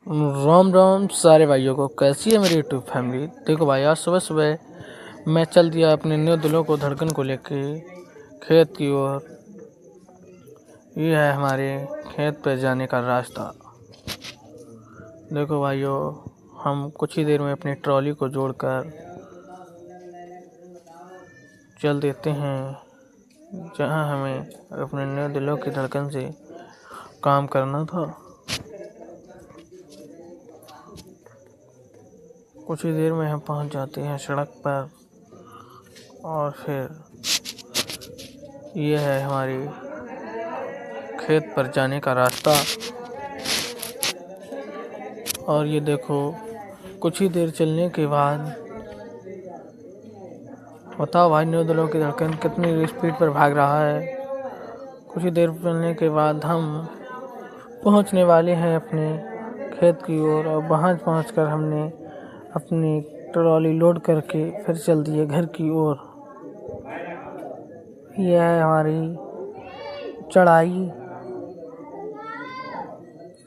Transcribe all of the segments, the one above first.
राम राम सारे भाइयों को। कैसी है मेरी यूट्यूब फैमिली। देखो भाई, आज सुबह सुबह मैं चल दिया अपने न्यू दिलों को धड़कन को लेके खेत की ओर। ये है हमारे खेत पे जाने का रास्ता। देखो भाइयों, हम कुछ ही देर में अपनी ट्रॉली को जोड़कर चल देते हैं जहां हमें अपने न्यू दिलों की धड़कन से काम करना था। कुछ ही देर में हम पहुंच जाते हैं सड़क पर और फिर ये है हमारी खेत पर जाने का रास्ता। और ये देखो, कुछ ही देर चलने के बाद बताओ भाई, न्यू दिलों की धड़कन कितनी स्पीड पर भाग रहा है। कुछ ही देर चलने के बाद हम पहुंचने वाले हैं अपने खेत की ओर और वहां पहुंचकर हमने अपनी ट्रॉली लोड करके फिर चल दिए घर की ओर। यह है हमारी चढ़ाई।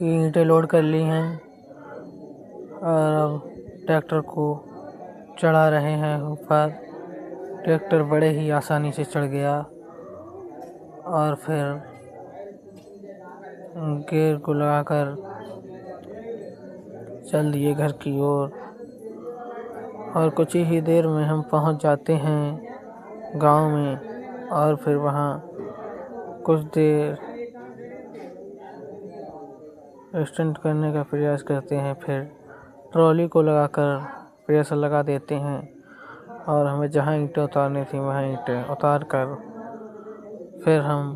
ईंटें लोड कर ली हैं और अब ट्रैक्टर को चढ़ा रहे हैं ऊपर। ट्रैक्टर बड़े ही आसानी से चढ़ गया और फिर गियर को लगाकर चल दिए घर की ओर। और कुछ ही देर में हम पहुंच जाते हैं गांव में और फिर वहां कुछ देर स्टंट करने का प्रयास करते हैं। फिर ट्रॉली को लगाकर प्रेशर लगा देते हैं और हमें जहां ईंटें उतारनी थी वहां ईंटें उतार कर फिर हम